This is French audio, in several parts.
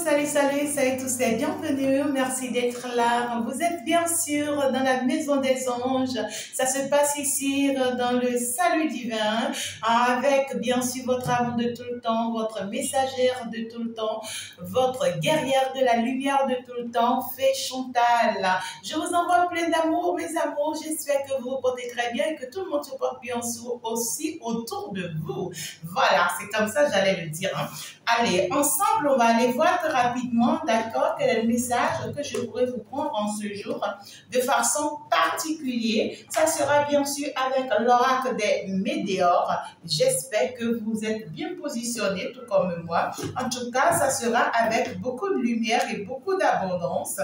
salut tous et bienvenue, merci d'être là. Vous êtes bien sûr dans la maison des anges. Ça se passe ici dans le salut divin avec bien sûr votre amour de tout le temps, votre messagère de tout le temps, votre guerrière de la lumière de tout le temps, Fée Chantal. Je vous envoie plein d'amour, mes amours. J'espère que vous vous portez très bien et que tout le monde se porte bien aussi autour de vous. Voilà, c'est comme ça j'allais le dire. Allez, ensemble, on va aller voir très rapidement, d'accord, quel est le message que je pourrais vous prendre en ce jour de façon particulière. Ça sera bien sûr avec l'oracle des météores. J'espère que vous êtes bien positionnés, tout comme moi. En tout cas, ça sera avec beaucoup de lumière et beaucoup d'abondance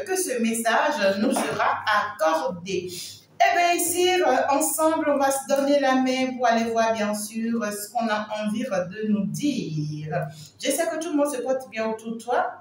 que ce message nous sera accordé. Eh bien, ici, ensemble, on va se donner la main pour aller voir, bien sûr, ce qu'on a envie de nous dire. Je sais que tout le monde se porte bien autour de toi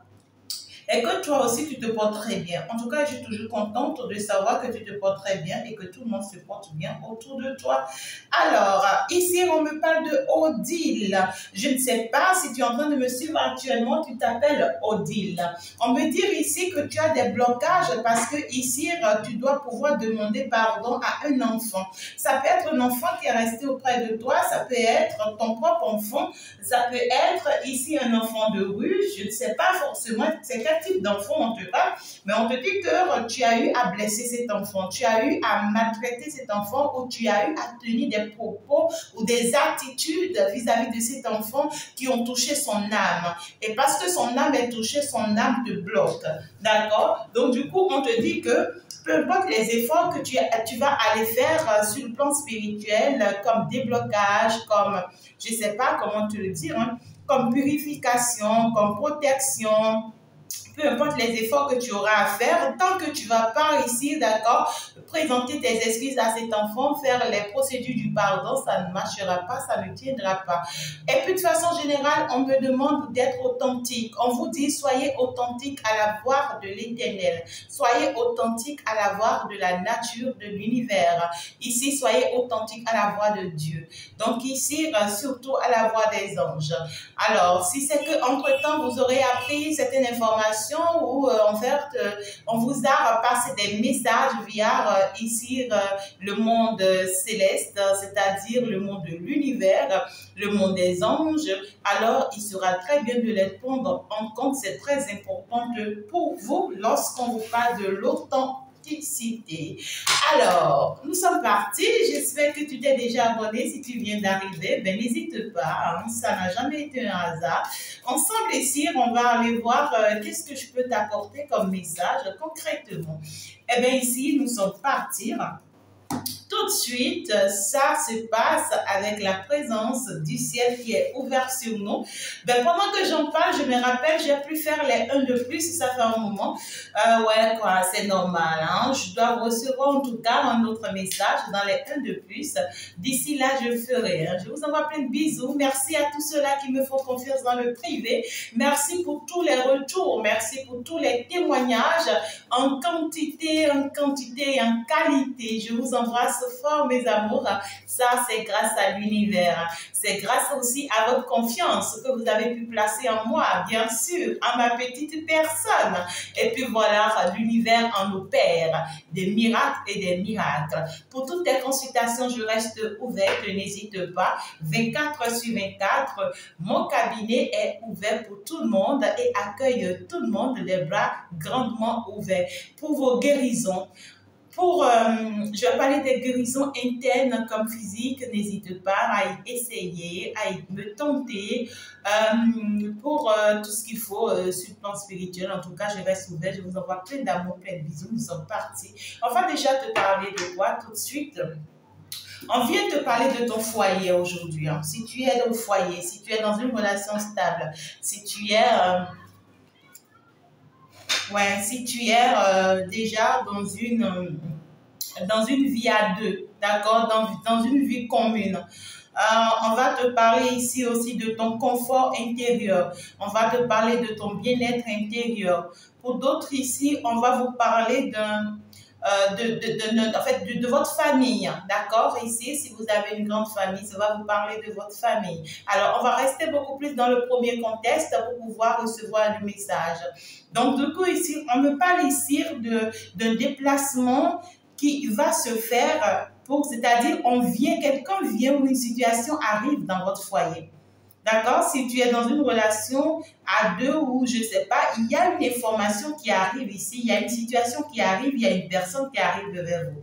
et que toi aussi, tu te portes très bien. En tout cas, je suis toujours contente de savoir que tu te portes très bien et que tout le monde se porte bien autour de toi. Alors, ici, on me parle de Odile. Je ne sais pas si tu es en train de me suivre actuellement, tu t'appelles Odile. On me dit ici que tu as des blocages parce que ici, tu dois pouvoir demander pardon à un enfant. Ça peut être un enfant qui est resté auprès de toi, ça peut être ton propre enfant, ça peut être ici un enfant de rue, je ne sais pas forcément c'est quel type d'enfant on te parle, mais on te dit que tu as eu à blesser cet enfant, tu as eu à maltraiter cet enfant ou tu as eu à tenir des propos ou des attitudes vis-à-vis de cet enfant qui ont touché son âme. Et parce que son âme est touchée, son âme te bloque. D'accord? Donc du coup, on te dit que peu importe les efforts que tu vas aller faire sur le plan spirituel, comme déblocage, comme, je ne sais pas comment te le dire, hein, comme purification, comme protection, peu importe les efforts que tu auras à faire, tant que tu ne vas pas ici, d'accord, présenter tes excuses à cet enfant, faire les procédures du pardon, ça ne marchera pas, ça ne tiendra pas. Et puis de façon générale, on me demande d'être authentique. On vous dit, soyez authentique à la voix de l'Éternel. Soyez authentique à la voix de la nature, de l'univers. Ici, soyez authentique à la voix de Dieu. Donc ici, surtout à la voix des anges. Alors, si c'est qu'entre-temps, vous aurez appris certaines informations, où en fait on vous a passé des messages via ici le monde céleste, c'est-à-dire le monde de l'univers, le monde des anges, alors il sera très bien de les prendre en compte. C'est très important pour vous lorsqu'on vous parle de l'authenticité. Alors, nous sommes partis. J'espère que tu t'es déjà abonné. Si tu viens d'arriver, ben n'hésite pas. Hein, ça n'a jamais été un hasard. Ensemble ici, on va aller voir qu'est-ce que je peux t'apporter comme message concrètement. Eh bien ici, nous sommes partis. Tout de suite, ça se passe avec la présence du ciel qui est ouvert sur nous. Ben, pendant que j'en parle, je me rappelle, j'ai pu faire les 1 de plus, ça fait un moment. Ouais, quoi, c'est normal. Hein? Je dois recevoir en tout cas un autre message dans les 1 de plus. D'ici là, je ferai. Hein? Je vous envoie plein de bisous. Merci à tous ceux-là qui me font confiance dans le privé. Merci pour tous les retours. Merci pour tous les témoignages en quantité et en qualité. Je vous embrasse fort, mes amours. Ça, c'est grâce à l'univers. C'est grâce aussi à votre confiance que vous avez pu placer en moi, bien sûr, en ma petite personne. Et puis voilà, l'univers en opère des miracles et des miracles. Pour toutes les consultations, je reste ouverte, n'hésite pas. 24/24, mon cabinet est ouvert pour tout le monde et accueille tout le monde, les bras grandement ouverts. Pour vos guérisons, je vais parler des guérisons internes comme physiques, n'hésite pas à y essayer, à y me tenter pour tout ce qu'il faut sur le plan spirituel. En tout cas, je reste ouverte, je vous envoie plein d'amour, plein de bisous, nous sommes partis. On va déjà te parler de quoi tout de suite? On vient te parler de ton foyer aujourd'hui. Hein. Si tu es au foyer, si tu es dans une relation stable, si tu es... ouais, si tu es déjà dans une vie à deux, d'accord, dans une vie commune. On va te parler ici aussi de ton confort intérieur. On va te parler de ton bien-être intérieur. Pour d'autres ici, on va vous parler de votre famille, d'accord? Ici, si vous avez une grande famille, ça va vous parler de votre famille. Alors, on va rester beaucoup plus dans le premier contexte pour pouvoir recevoir le message. Donc, du coup, ici, on me parle ici d'un déplacement qui va se faire c'est-à-dire, quelqu'un vient ou une situation arrive dans votre foyer. D'accord? Si tu es dans une relation à deux ou je ne sais pas, il y a une information qui arrive ici, il y a une situation qui arrive, il y a une personne qui arrive vers vous.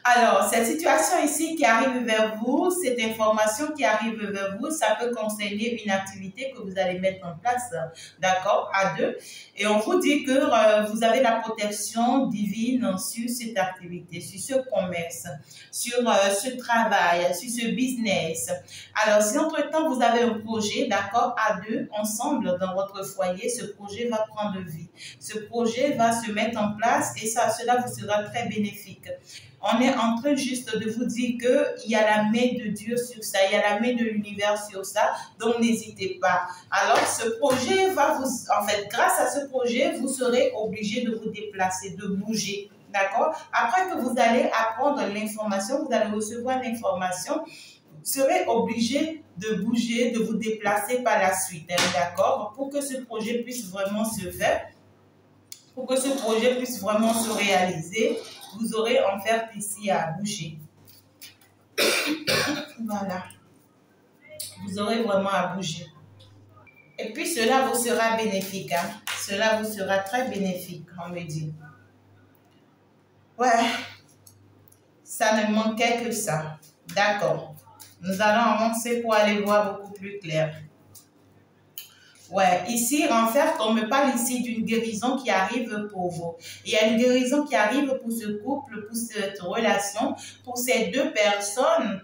Alors, cette situation ici qui arrive vers vous, cette information qui arrive vers vous, ça peut concerner une activité que vous allez mettre en place, d'accord, à deux. Et on vous dit que vous avez la protection divine sur cette activité, sur ce commerce, sur ce travail, sur ce business. Alors, si entre-temps vous avez un projet, d'accord, à deux, ensemble dans votre foyer, ce projet va prendre vie. Ce projet va se mettre en place et cela vous sera très bénéfique. On est en train juste de vous dire qu'il y a la main de Dieu sur ça, il y a la main de l'univers sur ça, donc n'hésitez pas. Alors, ce projet va vous, en fait, grâce à ce projet, vous serez obligé de vous déplacer, de bouger, d'accord? Après que vous allez apprendre l'information, vous allez recevoir l'information, vous serez obligé de bouger, de vous déplacer par la suite, d'accord? Pour que ce projet puisse vraiment se faire, pour que ce projet puisse vraiment se réaliser, vous aurez en fait ici à bouger. Voilà. Vous aurez vraiment à bouger. Et puis cela vous sera bénéfique. Hein? Cela vous sera très bénéfique, on me dit. Ouais. Ça ne manquait que ça. D'accord. Nous allons avancer pour aller voir beaucoup plus clair. Ouais, ici, en fait, on me parle ici d'une guérison qui arrive pour vous. Il y a une guérison qui arrive pour ce couple, pour cette relation, pour ces deux personnes,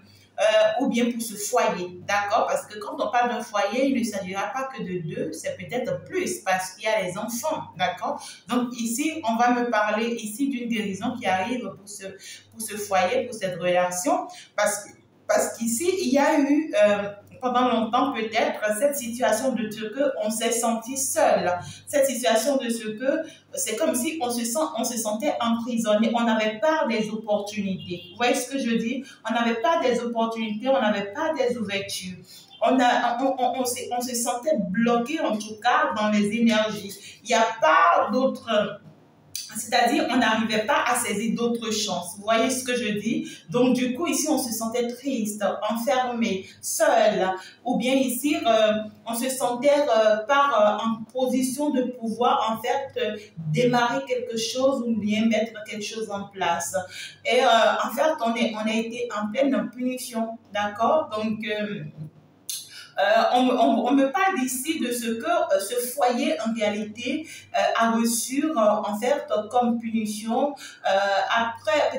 ou bien pour ce foyer, d'accord? Parce que quand on parle d'un foyer, il ne s'agira pas que de deux, c'est peut-être plus, parce qu'il y a les enfants, d'accord? Donc ici, on va me parler ici d'une guérison qui arrive pour ce foyer, pour cette relation, parce qu'ici, il y a eu... pendant longtemps peut-être, cette situation de ce qu'on s'est senti seul. Cette situation de ce que c'est comme si on se sentait emprisonné. On n'avait pas des opportunités. Vous voyez ce que je dis? On n'avait pas des opportunités, on n'avait pas des ouvertures. On se sentait bloqué en tout cas dans les énergies. Il n'y a pas d'autres... C'est-à-dire, on n'arrivait pas à saisir d'autres chances. Vous voyez ce que je dis? Donc, du coup, ici, on se sentait triste, enfermé, seul. Ou bien ici, on se sentait en position de pouvoir, en fait, démarrer quelque chose ou bien mettre quelque chose en place. Et en fait, on a été en pleine punition, d'accord? Donc... on me parle ici de ce que ce foyer en réalité a reçu en fait comme punition après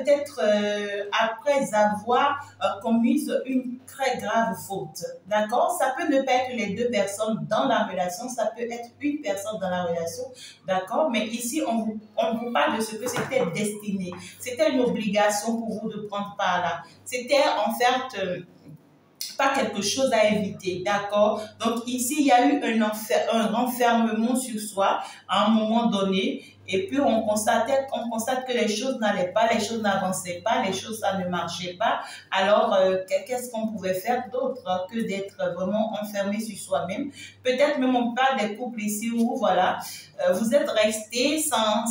avoir commis une très grave faute. D'accord? Ça peut ne pas être les deux personnes dans la relation, ça peut être une personne dans la relation. D'accord? Mais ici, on vous parle de ce que c'était destiné. C'était une obligation pour vous de prendre part là. C'était en fait... pas quelque chose à éviter, d'accord? Donc ici, il y a eu un renfermement sur soi à un moment donné, et puis on constate que les choses n'allaient pas, les choses n'avançaient pas, les choses, ça ne marchait pas. Alors, qu'est-ce qu'on pouvait faire d'autre que d'être vraiment enfermé sur soi-même? Peut-être même on parle des couples ici où, voilà, vous êtes restés sans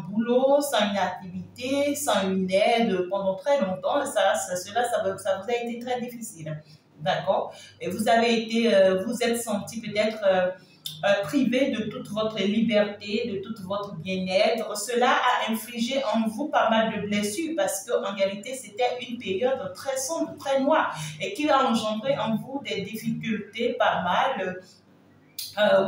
boulot, sans une activité, sans une aide pendant très longtemps. Ça vous a été très difficile. D'accord? Et vous êtes senti peut-être privé de toute votre liberté, de toute votre bien-être. Cela a infligé en vous pas mal de blessures parce qu'en réalité, c'était une période très sombre, très noire et qui a engendré en vous des difficultés pas mal.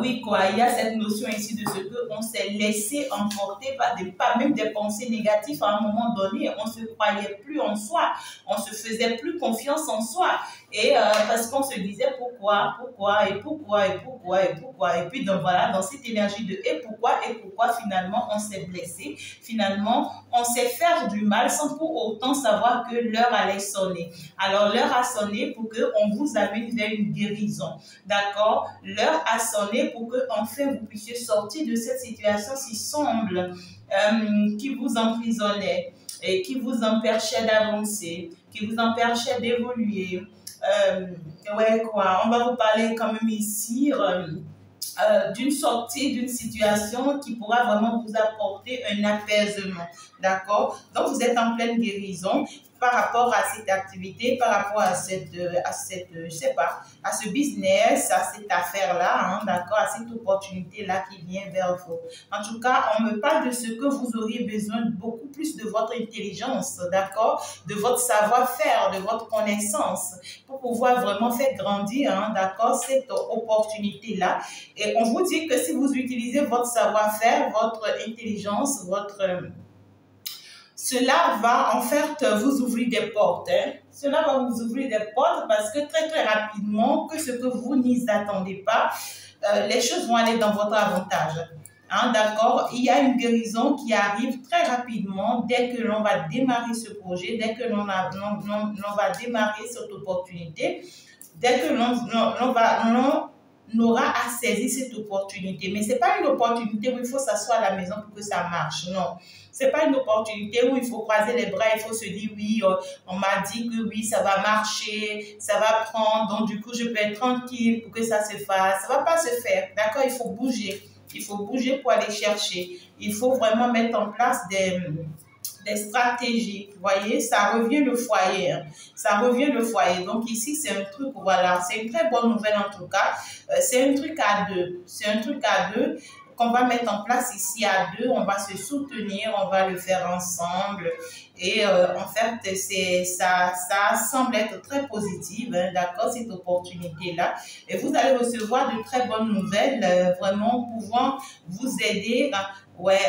Oui, quoi, il y a cette notion ici de ce qu'on s'est laissé emporter par même des pensées négatives à un moment donné. On ne se croyait plus en soi, on ne se faisait plus confiance en soi. Et parce qu'on se disait pourquoi, pourquoi, et pourquoi, et pourquoi, et pourquoi. Et puis donc voilà, dans cette énergie de et pourquoi, finalement on s'est blessé. Finalement, on s'est fait du mal sans pour autant savoir que l'heure allait sonner. Alors l'heure a sonné pour qu'on vous amène vers une guérison. D'accord? L'heure a sonné pour que enfin vous puissiez sortir de cette situation si sombre qui vous emprisonnait et qui vous empêchait d'avancer, qui vous empêchait d'évoluer. Ouais, quoi, on va vous parler quand même ici d'une sortie d'une situation qui pourra vraiment vous apporter un apaisement. D'accord? Donc, vous êtes en pleine guérison par rapport à cette activité, par rapport à je sais pas, à ce business, à cette affaire-là, hein, d'accord, à cette opportunité-là qui vient vers vous. En tout cas, on me parle de ce que vous auriez besoin beaucoup plus de votre intelligence, d'accord, de votre savoir-faire, de votre connaissance, pour pouvoir vraiment faire grandir, hein, d'accord, cette opportunité-là. Et on vous dit que si vous utilisez votre savoir-faire, votre intelligence, cela va en fait vous ouvrir des portes. Hein. Cela va vous ouvrir des portes parce que très rapidement, que ce que vous n'y attendez pas, les choses vont aller dans votre avantage. Hein, d'accord? Il y a une guérison qui arrive très rapidement dès que l'on va démarrer ce projet, dès que l'on va démarrer cette opportunité, dès que l'on aura à saisir cette opportunité. Mais ce n'est pas une opportunité où il faut s'asseoir à la maison pour que ça marche. Non. Ce n'est pas une opportunité où il faut croiser les bras, il faut se dire oui, on m'a dit que oui, ça va marcher, ça va prendre, donc du coup, je peux être tranquille pour que ça se fasse. Ça ne va pas se faire. D'accord? Il faut bouger. Il faut bouger pour aller chercher. Il faut vraiment mettre en place des stratégies. Vous voyez, ça revient le foyer. Hein. Ça revient le foyer. Donc ici, c'est un truc, voilà, c'est une très bonne nouvelle en tout cas. C'est un truc à deux. C'est un truc à deux qu'on va mettre en place ici à deux. On va se soutenir, on va le faire ensemble. Et en fait, ça semble être très positif, hein, d'accord, cette opportunité-là. Et vous allez recevoir de très bonnes nouvelles, vraiment pouvant vous aider. Ouais.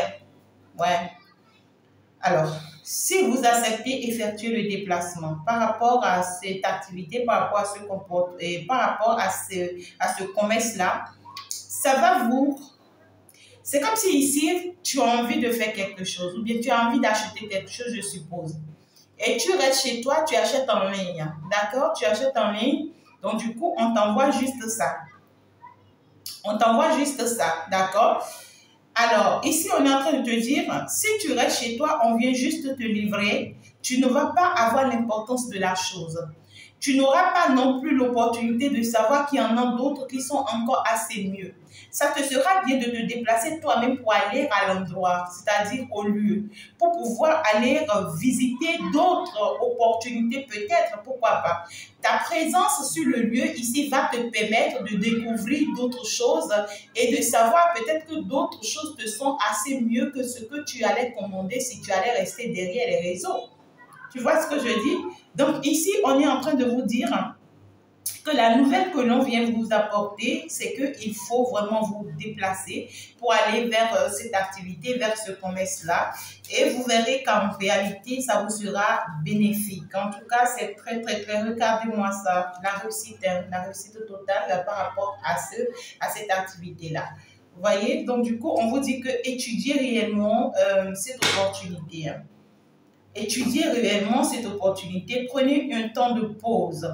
Alors, si vous acceptez effectuer le déplacement par rapport à cette activité, par rapport à ce comportement, et par rapport à ce commerce-là, ça va vous... C'est comme si ici, tu as envie de faire quelque chose ou bien tu as envie d'acheter quelque chose, je suppose. Et tu restes chez toi, tu achètes en ligne. D'accord? Tu achètes en ligne. Donc, du coup, on t'envoie juste ça. On t'envoie juste ça. D'accord? Alors, ici, on est en train de te dire, si tu restes chez toi, on vient juste te livrer, tu ne vas pas avoir l'importance de la chose. Tu n'auras pas non plus l'opportunité de savoir qu'il y en a d'autres qui sont encore assez mieux. Ça te sera bien de te déplacer toi-même pour aller à l'endroit, c'est-à-dire au lieu, pour pouvoir aller visiter d'autres opportunités peut-être, pourquoi pas. Ta présence sur le lieu ici va te permettre de découvrir d'autres choses et de savoir peut-être que d'autres choses te sont assez mieux que ce que tu allais commander si tu allais rester derrière les réseaux. Tu vois ce que je dis? Donc ici, on est en train de vous dire que la nouvelle que l'on vient vous apporter, c'est qu'il faut vraiment vous déplacer pour aller vers cette activité, vers ce commerce-là. Et vous verrez qu'en réalité, ça vous sera bénéfique. En tout cas, c'est très. Regardez-moi ça, la réussite totale par rapport à cette activité-là. Vous voyez? Donc, du coup, on vous dit que étudiez réellement cette opportunité. Hein. Étudiez réellement cette opportunité, prenez un temps de pause,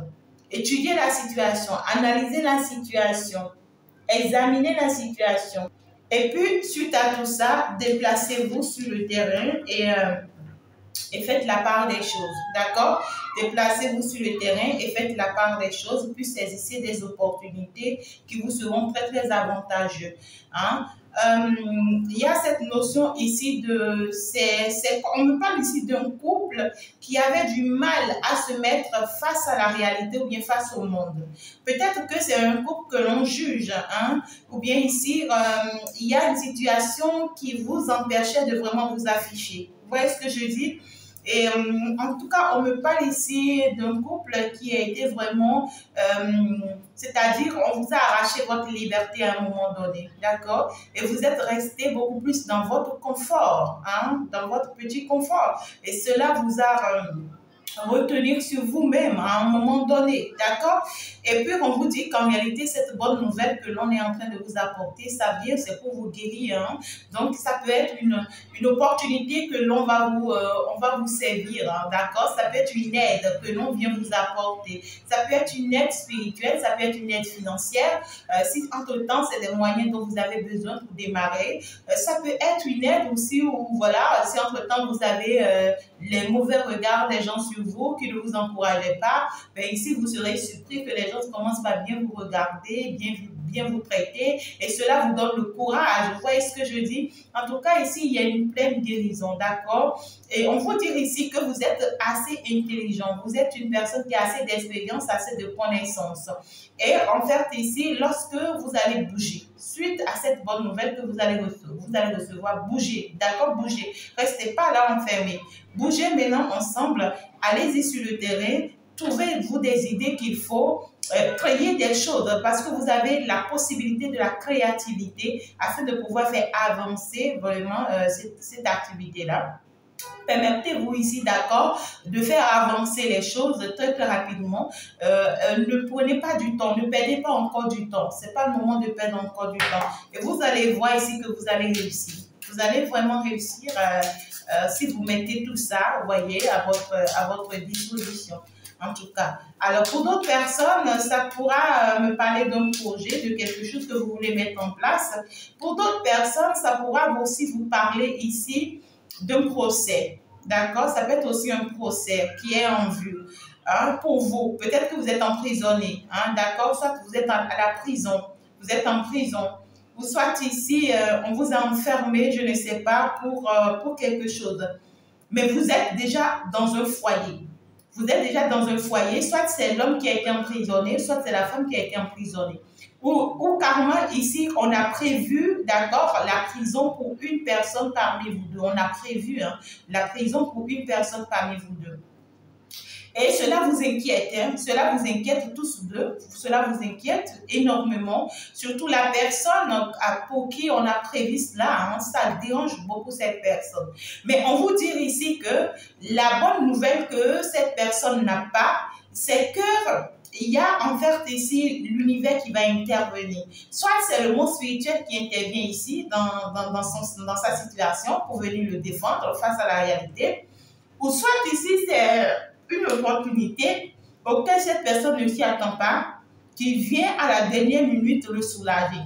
étudiez la situation, analysez la situation, examinez la situation. Et puis, suite à tout ça, déplacez-vous sur le terrain et faites la part des choses, d'accord? Déplacez-vous sur le terrain et faites la part des choses, puis saisissez des opportunités qui vous seront très avantageuses. Hein? Il y a cette notion ici on me parle ici d'un couple qui avait du mal à se mettre face à la réalité ou bien face au monde. Peut-être que c'est un couple que l'on juge, hein, ou bien ici, il y a une situation qui vous empêchait de vraiment vous afficher. Vous voyez ce que je dis? Et en tout cas, on me parle ici d'un couple qui a été vraiment, c'est-à-dire on vous a arraché votre liberté à un moment donné, d'accord? Et vous êtes resté beaucoup plus dans votre confort, hein, dans votre petit confort. Et cela vous a retenir sur vous-même à un moment donné, d'accord? Et puis, on vous dit qu'en réalité, cette bonne nouvelle que l'on est en train de vous apporter, ça vient, c'est pour vous guérir, hein? Donc, ça peut être une opportunité que l'on va on va vous servir, hein, d'accord? Ça peut être une aide que l'on vient vous apporter. Ça peut être une aide spirituelle, ça peut être une aide financière. Si entre-temps, c'est des moyens dont vous avez besoin pour démarrer. Ça peut être une aide aussi où, voilà, si entre-temps, vous avez les mauvais regards des gens sur vous, qui ne vous encourageaient pas, ben ici, vous serez surpris que les gens commencent par bien vous regarder, bien vous traiter, et cela vous donne le courage. Vous voyez ce que je dis? En tout cas, ici, il y a une pleine guérison, d'accord? Et on vous dit ici que vous êtes assez intelligent, vous êtes une personne qui a assez d'expérience, assez de connaissances. Et en fait, ici, lorsque vous allez bouger, suite à cette bonne nouvelle que vous allez recevoir, bougez, d'accord? Bougez. Restez pas là enfermés. Bougez maintenant ensemble, allez-y sur le terrain, trouvez-vous des idées qu'il faut, créer des choses parce que vous avez la possibilité de la créativité afin de pouvoir faire avancer vraiment cette activité-là. Permettez-vous ici, d'accord, de faire avancer les choses très rapidement. Ne prenez pas du temps, ne perdez pas encore du temps. Ce n'est pas le moment de perdre encore du temps. Et vous allez voir ici que vous allez réussir. Vous allez vraiment réussir si vous mettez tout ça, vous voyez, à votre disposition. En tout cas. Alors, pour d'autres personnes, ça pourra me parler d'un projet, de quelque chose que vous voulez mettre en place. Pour d'autres personnes, ça pourra aussi vous parler ici d'un procès. D'accord? Ça peut être aussi un procès qui est en vue. Hein, pour vous, peut-être que vous êtes emprisonné. Hein, d'accord? Soit vous êtes à la prison. Vous êtes en prison. Ou soit ici, on vous a enfermé, je ne sais pas, pour quelque chose. Mais vous êtes déjà dans un foyer. Vous êtes déjà dans un foyer, soit c'est l'homme qui a été emprisonné, soit c'est la femme qui a été emprisonnée. Ou carrément ici, on a prévu, d'accord, la prison pour une personne parmi vous deux. On a prévu la prison pour une personne parmi vous deux. Et cela vous inquiète, hein? Cela vous inquiète tous deux, cela vous inquiète énormément, surtout la personne pour qui on a prévu cela, hein? Ça dérange beaucoup cette personne. Mais on vous dit ici que la bonne nouvelle que cette personne n'a pas, c'est que il y a en fait ici l'univers qui va intervenir. Soit c'est le monde spirituel qui intervient ici dans sa situation pour venir le défendre face à la réalité, ou soit ici c'est une opportunité auquel cette personne ne s'y attend pas, qui vient à la dernière minute le soulager.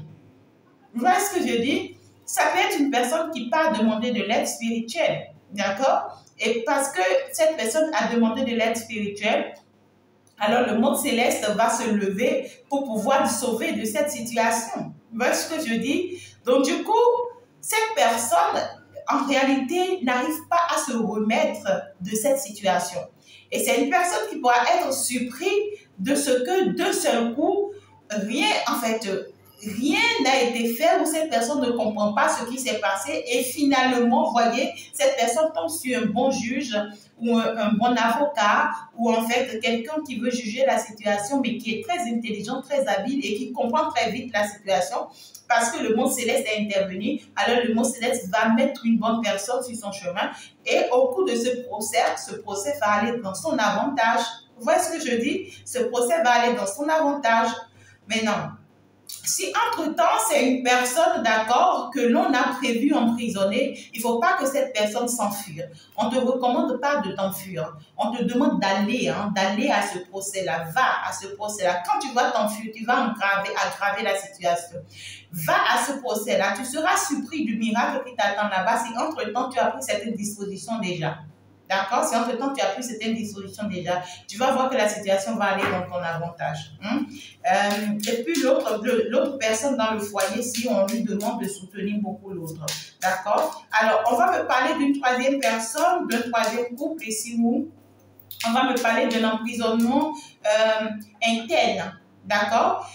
Vous voyez ce que je dis? Ça peut être une personne qui part demander de l'aide spirituelle, d'accord? Et parce que cette personne a demandé de l'aide spirituelle, alors le monde céleste va se lever pour pouvoir le sauver de cette situation. Vous voyez ce que je dis? Donc du coup, cette personne, en réalité, n'arrive pas à se remettre de cette situation. Et c'est une personne qui pourra être surpris de ce que d'un seul coup, rien n'a été fait ou cette personne ne comprend pas ce qui s'est passé et finalement, vous voyez, cette personne tombe sur un bon juge ou un bon avocat ou en fait quelqu'un qui veut juger la situation mais qui est très intelligent, très habile et qui comprend très vite la situation parce que le monde céleste est intervenu. Alors le monde céleste va mettre une bonne personne sur son chemin et au cours de ce procès va aller dans son avantage. Vous voyez ce que je dis? Ce procès va aller dans son avantage. Mais non. Si entre-temps, c'est une personne, d'accord, que l'on a prévu emprisonner, il ne faut pas que cette personne s'enfuit. On ne te recommande pas de t'enfuir. On te demande d'aller à ce procès-là. Va à ce procès-là. Quand tu vas t'enfuir, tu vas aggraver la situation. Va à ce procès-là. Tu seras surpris du miracle qui t'attend là-bas si entre-temps, tu as pris certaines dispositions déjà. D'accord? Si entre-temps, tu as pris certaines dispositions déjà, tu vas voir que la situation va aller dans ton avantage. Et puis, l'autre personne dans le foyer, si on lui demande de soutenir beaucoup l'autre. D'accord? Alors, on va me parler d'une troisième personne, d'un troisième couple ici où on va me parler d'un emprisonnement interne. D'accord?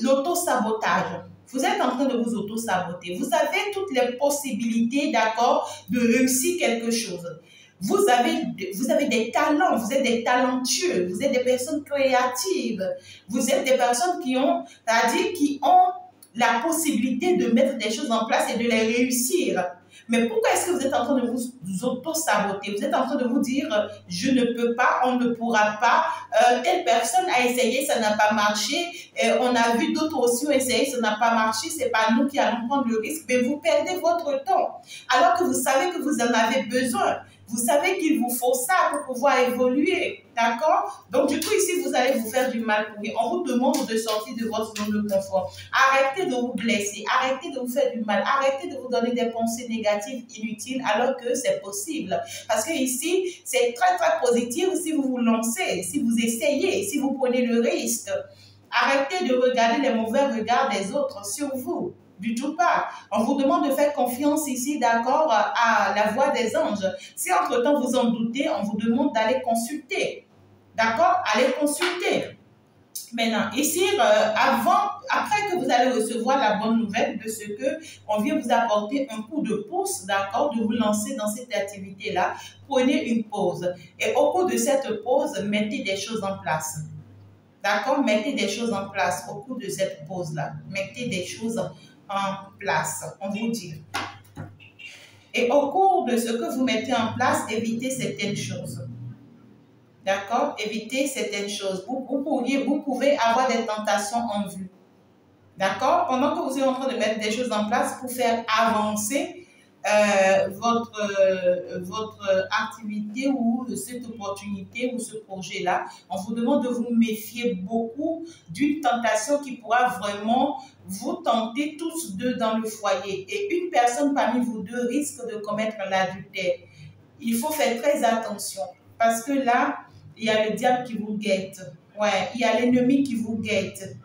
L'auto-sabotage. Vous êtes en train de vous auto-saboter. Vous avez toutes les possibilités, d'accord, de réussir quelque chose. Vous avez des talents, vous êtes des talentueux, vous êtes des personnes créatives, vous êtes des personnes qui ont la possibilité de mettre des choses en place et de les réussir. Mais pourquoi est-ce que vous êtes en train de vous auto-saboter? Vous êtes en train de vous dire, je ne peux pas, on ne pourra pas, telle personne a essayé, ça n'a pas marché, on a vu d'autres aussi ont essayé, ça n'a pas marché, c'est pas nous qui allons prendre le risque, mais vous perdez votre temps. Alors que vous savez que vous en avez besoin. Vous savez qu'il vous faut ça pour pouvoir évoluer, d'accord? Donc, du coup, ici, vous allez vous faire du mal pour rien. On vous demande de sortir de votre zone de confort. Arrêtez de vous blesser, arrêtez de vous faire du mal, arrêtez de vous donner des pensées négatives inutiles alors que c'est possible. Parce que ici, c'est très, très positif si vous vous lancez, si vous essayez, si vous prenez le risque. Arrêtez de regarder les mauvais regards des autres sur vous. Du tout pas. On vous demande de faire confiance ici, d'accord, à la voix des anges. Si entre-temps vous en doutez, on vous demande d'aller consulter. D'accord? Allez consulter. Maintenant, ici, après que vous allez recevoir la bonne nouvelle de ce que on vient vous apporter un coup de pouce, d'accord, de vous lancer dans cette activité-là, prenez une pause. Et au cours de cette pause, mettez des choses en place. D'accord? Mettez des choses en place au cours de cette pause-là. Mettez des choses en place, on vous dit. Et au cours de ce que vous mettez en place, évitez certaines choses. D'accord? Évitez certaines choses. Vous pouvez avoir des tentations en vue. D'accord? Pendant que vous êtes en train de mettre des choses en place pour faire avancer votre activité ou cette opportunité ou ce projet-là, on vous demande de vous méfier beaucoup d'une tentation qui pourra vraiment vous tenter tous deux dans le foyer. Et une personne parmi vous deux risque de commettre l'adultère. Il faut faire très attention parce que là, il y a le diable qui vous guette. Ouais, il y a l'ennemi qui vous guette.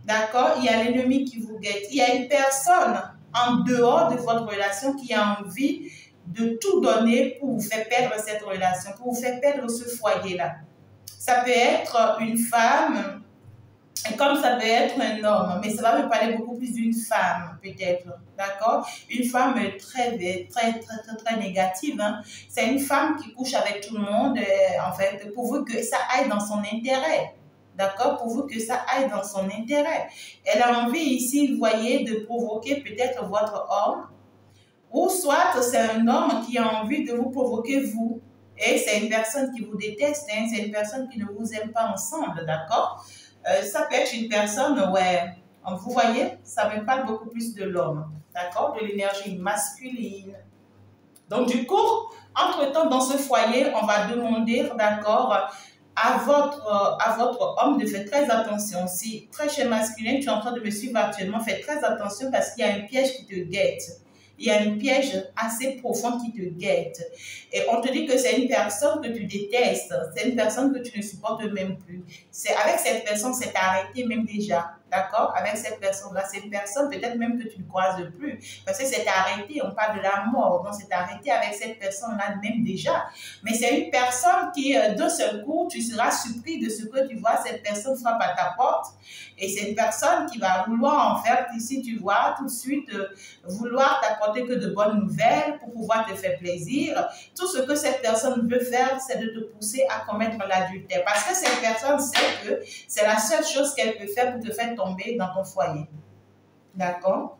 D'accord? Il y a l'ennemi qui vous guette. Il y a une personne en dehors de votre relation qui a envie de tout donner pour vous faire perdre cette relation, pour vous faire perdre ce foyer-là. Ça peut être une femme, comme ça peut être un homme, mais ça va me parler beaucoup plus d'une femme, peut-être, d'accord? Une femme très négative, hein? C'est une femme qui couche avec tout le monde, en fait, pourvu que ça aille dans son intérêt. D'accord? Pourvu que ça aille dans son intérêt. Elle a envie ici, vous voyez, de provoquer peut-être votre homme. Ou soit c'est un homme qui a envie de vous provoquer vous. Et c'est une personne qui vous déteste, hein? C'est une personne qui ne vous aime pas ensemble, d'accord? Ça peut être une personne, ouais, vous voyez, ça me parle beaucoup plus de l'homme, d'accord? De l'énergie masculine. Donc du coup, entre-temps, dans ce foyer, on va demander, d'accord, à votre homme de faire très attention. Si, très cher masculin, tu es en train de me suivre actuellement, fais très attention parce qu'il y a un piège qui te guette. Il y a un piège assez profond qui te guette. Et on te dit que c'est une personne que tu détestes. C'est une personne que tu ne supportes même plus. Avec cette personne, c'est arrêté même déjà. D'accord? Avec cette personne-là, c'est une personne peut-être même que tu ne croises plus. Parce que c'est arrêté, on parle de la mort. Donc, c'est arrêté avec cette personne-là même déjà. Mais c'est une personne qui, d'un seul coup, tu seras surpris de ce que tu vois. Cette personne frappe à ta porte. Et c'est une personne qui va vouloir en faire, ici, tu vois, tout de suite, vouloir t'apporter que de bonnes nouvelles pour pouvoir te faire plaisir. Tout ce que cette personne veut faire, c'est de te pousser à commettre l'adultère. Parce que cette personne sait que c'est la seule chose qu'elle peut faire pour te faire tomber dans ton foyer. D'accord?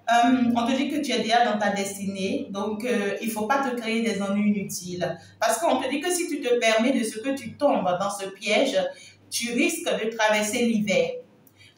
On te dit que tu es déjà dans ta destinée, donc il ne faut pas te créer des ennuis inutiles. Parce qu'on te dit que si tu te permets de ce que tu tombes dans ce piège, tu risques de traverser l'hiver.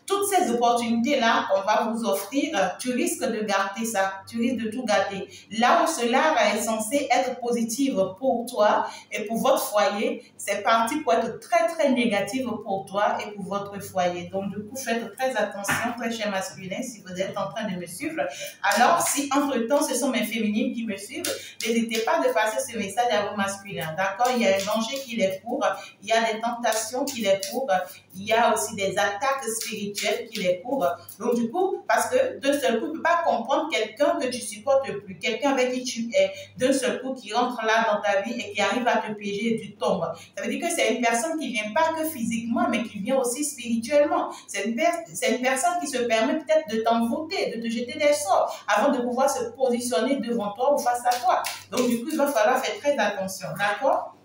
Toutes ces opportunités-là qu'on va vous offrir, tu risques de gâter ça, tu risques de tout gâter. Là où cela est censé être positif pour toi et pour votre foyer, c'est parti pour être très négatif pour toi et pour votre foyer. Donc du coup, faites très attention, très cher masculin, si vous êtes en train de me suivre. Alors, si entre-temps, ce sont mes féminines qui me suivent, n'hésitez pas de passer ce message à vos masculins. D'accord? Il y a un danger qui les court, il y a des tentations qui les courent, il y a aussi des attaques spirituelles qui les court. Donc du coup, parce que d'un seul coup, tu ne peux pas comprendre quelqu'un que tu supportes plus, quelqu'un avec qui tu es, d'un seul coup qui rentre là dans ta vie et qui arrive à te piéger et tu tombes. Ça veut dire que c'est une personne qui ne vient pas que physiquement, mais qui vient aussi spirituellement. C'est une personne qui se permet peut-être de t'envoûter, de te jeter des sorts avant de pouvoir se positionner devant toi ou face à toi. Donc du coup, il va falloir faire très attention. D'accord?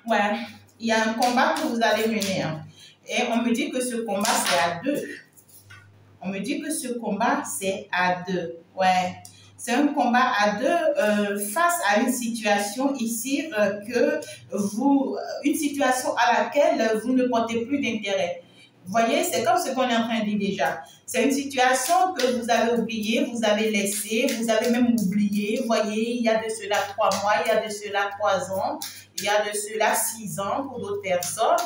Ouais, il y a un combat que vous allez mener. Hein. Et on me dit que ce combat, c'est à deux. On me dit que ce combat, c'est à deux. Ouais. C'est un combat à deux face à une situation ici une situation à laquelle vous ne portez plus d'intérêt. Vous voyez, c'est comme ce qu'on est en train de dire déjà. C'est une situation que vous avez oubliée, vous avez laissée, vous avez même oublié. Vous voyez, il y a de cela 3 mois, il y a de cela 3 ans, il y a de cela 6 ans pour d'autres personnes.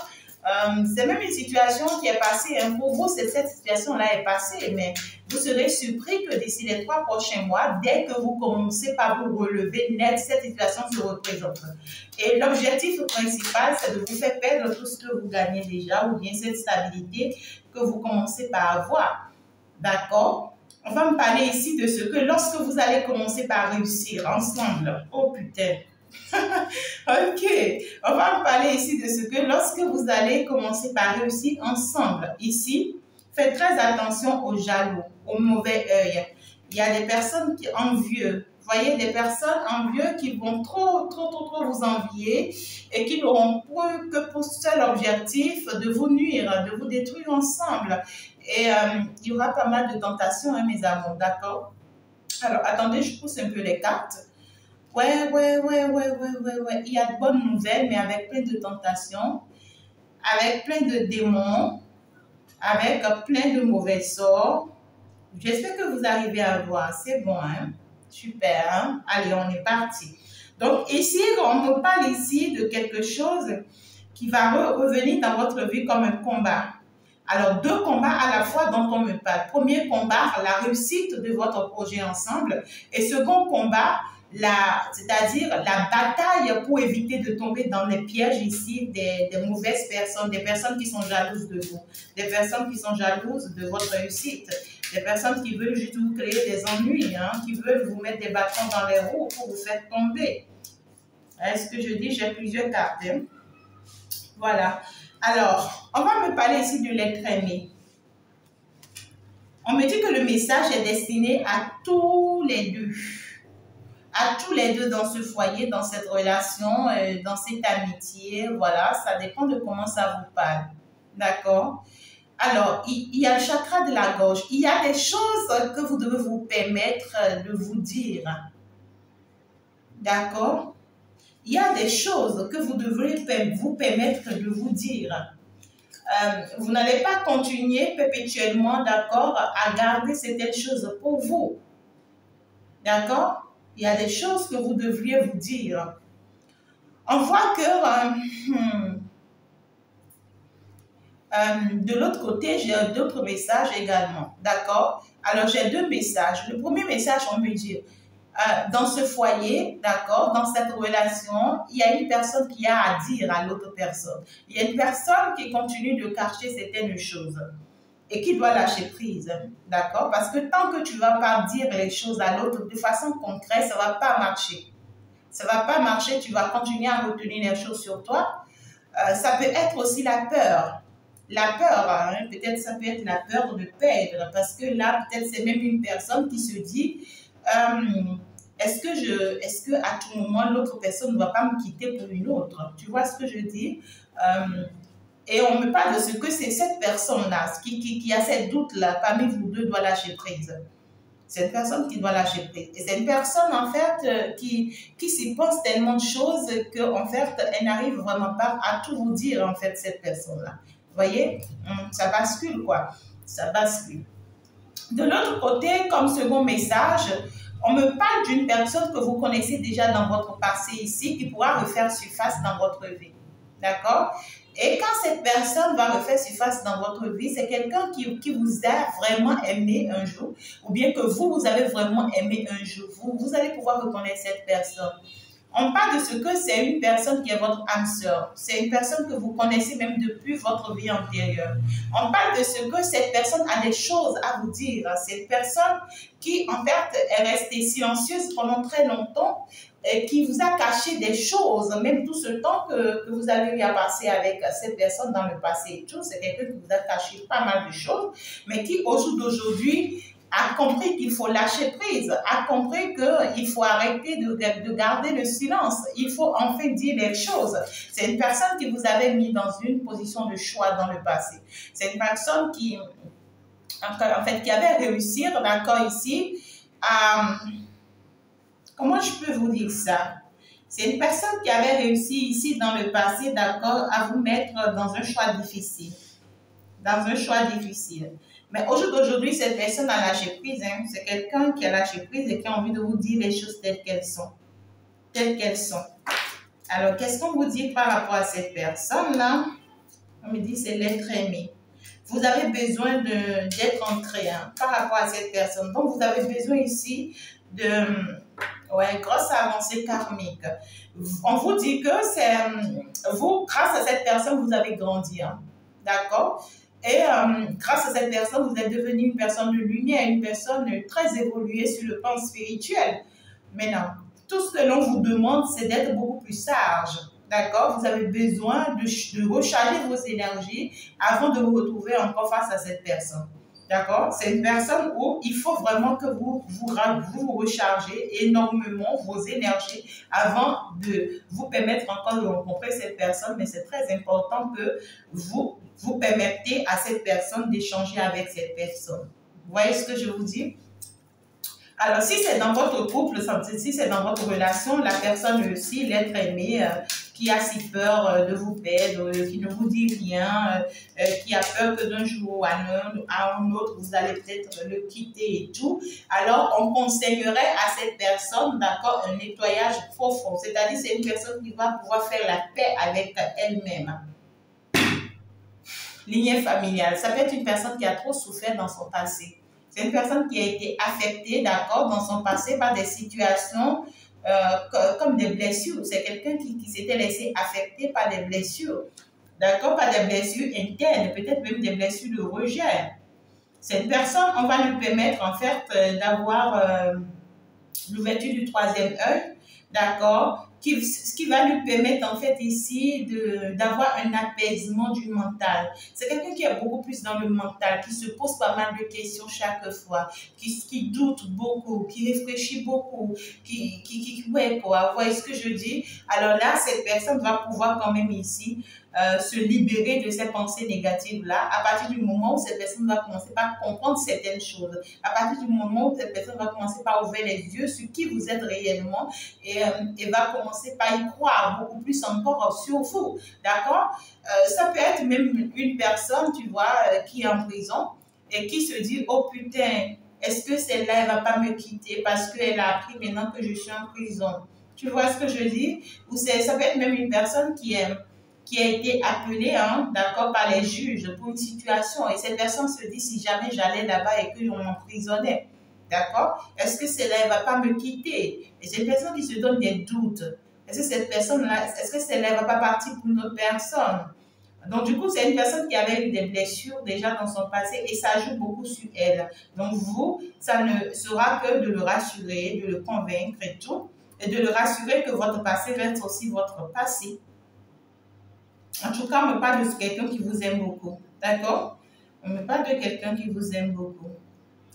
C'est même une situation qui est passée. Hein. Pour vous, cette situation-là est passée, mais vous serez surpris que d'ici les 3 prochains mois, dès que vous commencez par vous relever net, cette situation se représente. Et l'objectif principal, c'est de vous faire perdre tout ce que vous gagnez déjà, ou bien cette stabilité que vous commencez par avoir. D'accord? On va me parler ici de ce que lorsque vous allez commencer par réussir ensemble, oh putain, ok, on va me parler ici de ce que lorsque vous allez commencer par réussir ensemble, ici, faites très attention aux jaloux, au mauvais œil. Il y a des personnes qui envieux. Vous voyez, des personnes envieux qui vont trop vous envier et qui n'auront que pour seul objectif de vous nuire, de vous détruire ensemble. Et il y aura pas mal de tentations, hein, mes amours, d'accord? Alors, attendez, je pousse un peu les cartes. Ouais. Il y a de bonnes nouvelles, mais avec plein de tentations, avec plein de démons, avec plein de mauvais sorts. J'espère que vous arrivez à voir. C'est bon, hein? Super, hein? Allez, on est parti. Donc, ici, on me parle ici de quelque chose qui va revenir dans votre vie comme un combat. Alors, 2 combats à la fois dont on me parle. Premier combat, la réussite de votre projet ensemble. Et second combat, c'est-à-dire la bataille pour éviter de tomber dans les pièges ici des mauvaises personnes, des personnes qui sont jalouses de vous, des personnes qui sont jalouses de votre réussite, des personnes qui veulent juste vous créer des ennuis, hein, qui veulent vous mettre des bâtons dans les roues pour vous faire tomber. Est-ce que je dis, j'ai plusieurs cartes. Hein? Voilà. Alors, on va me parler ici de l'être aimé. On me dit que le message est destiné à tous les deux. À tous les deux dans ce foyer, dans cette relation, dans cette amitié. Voilà, ça dépend de comment ça vous parle. D'accord? Alors, il y a le chakra de la gorge. Il y a des choses que vous devez vous permettre de vous dire. D'accord? Il y a des choses que vous devrez vous permettre de vous dire. Vous n'allez pas continuer perpétuellement, d'accord, à garder certaines choses pour vous. D'accord? Il y a des choses que vous devriez vous dire. On voit que de l'autre côté, j'ai d'autres messages également. D'accord? Alors, j'ai 2 messages. Le premier message, on me dit, dans ce foyer, d'accord, dans cette relation, il y a une personne qui a à dire à l'autre personne. Il y a une personne qui continue de cacher certaines choses et qui doit lâcher prise, d'accord? Parce que tant que tu ne vas pas dire les choses à l'autre de façon concrète, ça ne va pas marcher. Ça ne va pas marcher, tu vas continuer à retenir les choses sur toi. Ça peut être aussi la peur. La peur, hein, peut-être ça peut être la peur de perdre, parce que là, peut-être c'est même une personne qui se dit est-ce que à tout moment l'autre personne ne va pas me quitter pour une autre? Tu vois ce que je dis? Et on me parle de ce que c'est cette personne-là qui a ces doutes-là parmi vous deux doit lâcher prise. C'est une personne qui doit lâcher prise. Et c'est une personne, en fait, qui s'y pense tellement de choses qu'en fait, elle n'arrive vraiment pas à tout vous dire, en fait, cette personne-là. Vous voyez? Ça bascule, quoi. Ça bascule. De l'autre côté, comme second message, on me parle d'une personne que vous connaissez déjà dans votre passé ici, qui pourra refaire surface dans votre vie. D'accord? Et quand cette personne va refaire surface dans votre vie, c'est quelqu'un qui vous a vraiment aimé un jour, ou bien que vous avez vraiment aimé un jour. Vous allez pouvoir reconnaître cette personne. On parle de ce que c'est une personne qui est votre âme sœur. C'est une personne que vous connaissez même depuis votre vie antérieure. On parle de ce que cette personne a des choses à vous dire. C'est une personne qui, en fait, est restée silencieuse pendant très longtemps et qui vous a caché des choses, même tout ce temps que vous avez eu à passer avec cette personne dans le passé et tout. C'est quelqu'un qui vous a caché pas mal de choses, mais qui, au jour d'aujourd'hui, a compris qu'il faut lâcher prise, a compris qu'il faut arrêter de garder le silence. Il faut enfin dire les choses. C'est une personne qui vous avait mis dans une position de choix dans le passé. C'est une personne qui en fait, qui avait réussi, d'accord, ici, à, comment je peux vous dire ça? C'est une personne qui avait réussi ici dans le passé, d'accord, à vous mettre dans un choix difficile. Dans un choix difficile. Mais au jour d'aujourd'hui, cette personne a lâché prise. Hein. C'est quelqu'un qui a lâché prise et qui a envie de vous dire les choses telles qu'elles sont. Telles qu'elles sont. Alors, qu'est-ce qu'on vous dit par rapport à cette personne-là? On me dit c'est l'être aimé. Vous avez besoin d'être ancré par rapport à cette personne. Donc, vous avez besoin ici de grosse avancée karmique. On vous dit que c'est vous, grâce à cette personne, vous avez grandi. Hein. D'accord? Et grâce à cette personne, vous êtes devenu une personne de lumière, une personne très évoluée sur le plan spirituel. Maintenant, tout ce que l'on vous demande, c'est d'être beaucoup plus sage. D'accord? Vous avez besoin de recharger vos énergies avant de vous retrouver encore face à cette personne. D'accord? C'est une personne où il faut vraiment que vous rechargez énormément vos énergies avant de vous permettre encore de rencontrer cette personne. Mais c'est très important que vous permettez à cette personne d'échanger avec cette personne. Vous voyez ce que je vous dis? Alors, si c'est dans votre couple, si c'est dans votre relation, la personne aussi, l'être aimé, qui a si peur de vous perdre, qui ne vous dit rien, qui a peur que d'un jour à un autre, vous allez peut-être le quitter et tout, alors on conseillerait à cette personne, d'accord, un nettoyage profond. C'est-à-dire, c'est une personne qui va pouvoir faire la paix avec elle-même. Lignée familiale, ça peut être une personne qui a trop souffert dans son passé. C'est une personne qui a été affectée, d'accord, dans son passé par des situations comme des blessures. C'est quelqu'un qui s'était laissé affecter par des blessures, d'accord, par des blessures internes, peut-être même des blessures de rejet. Cette personne, on va lui permettre en fait d'avoir l'ouverture du troisième œil, d'accord, ce qui va lui permettre en fait ici d'avoir un apaisement du mental. C'est quelqu'un qui est beaucoup plus dans le mental, qui se pose pas mal de questions chaque fois, qui doute beaucoup, qui réfléchit beaucoup, ouais quoi, vous voyez ce que je dis? Alors là, cette personne va pouvoir quand même ici se libérer de ces pensées négatives-là à partir du moment où cette personne va commencer par comprendre certaines choses, à partir du moment où cette personne va commencer par ouvrir les yeux sur qui vous êtes réellement et va commencer par y croire beaucoup plus encore sur vous, d'accord? Ça peut être même une personne, tu vois, qui est en prison et qui se dit, oh putain, est-ce que celle-là, elle va pas me quitter parce qu'elle a appris maintenant que je suis en prison? Tu vois ce que je dis? Ou ça peut être même une personne qui a été appelée, hein, d'accord, par les juges pour une situation. Et cette personne se dit, si jamais j'allais là-bas et qu'on m'emprisonnait, d'accord, est-ce que celle-là ne va pas me quitter? Et c'est une personne qui se donne des doutes. Est-ce que cette personne-là, est-ce que celle-là ne va pas partir pour une autre personne? Donc, du coup, c'est une personne qui avait eu des blessures déjà dans son passé et ça joue beaucoup sur elle. Donc, vous, ça ne sera que de le rassurer, de le convaincre et tout, et de le rassurer que votre passé reste aussi votre passé. En tout cas, on me parle de quelqu'un qui vous aime beaucoup. D'accord? On me parle de quelqu'un qui vous aime beaucoup.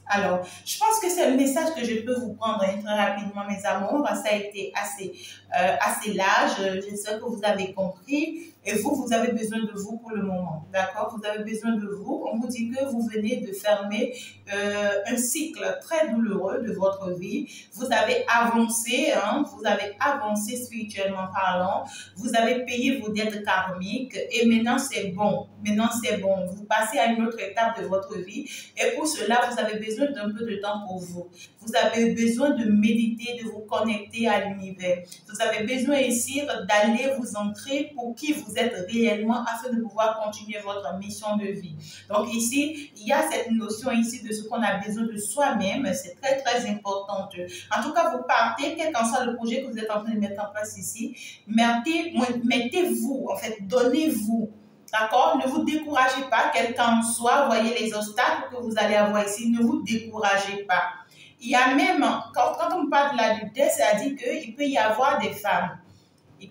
Alors, je pense que c'est le message que je peux vous prendre très rapidement, mes amours. Ça a été assez large. J'espère que vous avez compris. Et vous avez besoin de vous pour le moment. D'accord? Vous avez besoin de vous. On vous dit que vous venez de fermer un cycle très douloureux de votre vie. Vous avez avancé, hein? Vous avez avancé spirituellement parlant. Vous avez payé vos dettes karmiques. Et maintenant, c'est bon. Maintenant, c'est bon. Vous passez à une autre étape de votre vie. Et pour cela, vous avez besoin d'un peu de temps pour vous. Vous avez besoin de méditer, de vous connecter à l'univers. Vous avez besoin ici d'aller vous ancrer pour qui vous êtes réellement afin de pouvoir continuer votre mission de vie. Donc ici, il y a cette notion ici de ce qu'on a besoin de soi-même. C'est très, très important. En tout cas, vous partez, quel qu'en soit le projet que vous êtes en train de mettre en place ici, mettez-vous, en fait, donnez-vous. D'accord? Ne vous découragez pas, quel qu'en soit, voyez les obstacles que vous allez avoir ici, ne vous découragez pas. Il y a même, quand on parle de l'adultère, c'est-à-dire qu'il peut y avoir des femmes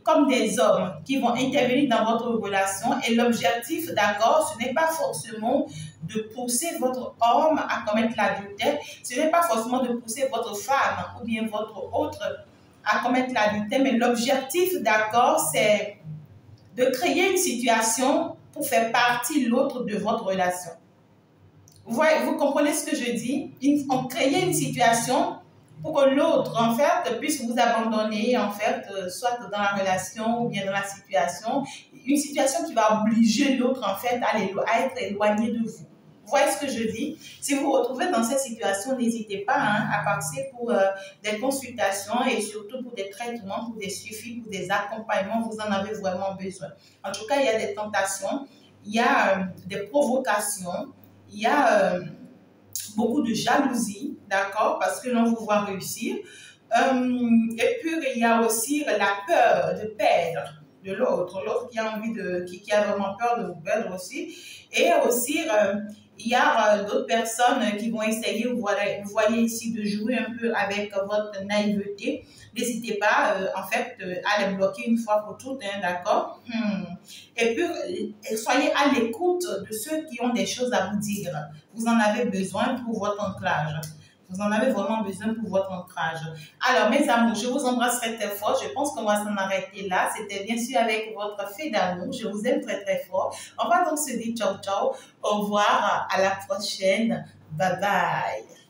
comme des hommes qui vont intervenir dans votre relation et l'objectif, d'accord, ce n'est pas forcément de pousser votre homme à commettre l'adultère, ce n'est pas forcément de pousser votre femme ou bien votre autre à commettre l'adultère, mais l'objectif, d'accord, c'est de créer une situation pour faire partie l'autre de votre relation. Vous comprenez ce que je dis? On crée une situation pour que l'autre, en fait, puisse vous abandonner, en fait, soit dans la relation ou bien dans la situation, une situation qui va obliger l'autre, en fait, à être éloigné de vous. Vous voyez ce que je dis? Si vous vous retrouvez dans cette situation, n'hésitez pas hein, à passer pour des consultations et surtout pour des traitements, pour des suivis, pour des accompagnements. Vous en avez vraiment besoin. En tout cas, il y a des tentations, il y a des provocations, il y a beaucoup de jalousie, d'accord, parce que l'on vous voit réussir. Et puis, il y a aussi la peur de perdre de l'autre qui a envie qui a vraiment peur de vous perdre aussi. Et aussi, il y a d'autres personnes qui vont essayer, vous voyez ici, de jouer un peu avec votre naïveté. N'hésitez pas, en fait, à les bloquer une fois pour toutes, hein, d'accord? Et puis, soyez à l'écoute de ceux qui ont des choses à vous dire. Vous en avez besoin pour votre ancrage. Vous en avez vraiment besoin pour votre ancrage. Alors, mes amours, je vous embrasserai très fort. Je pense qu'on va s'en arrêter là. C'était bien sûr avec votre fée d'amour. Je vous aime très, très fort. On va donc se dire ciao, ciao. Au revoir. À la prochaine. Bye, bye.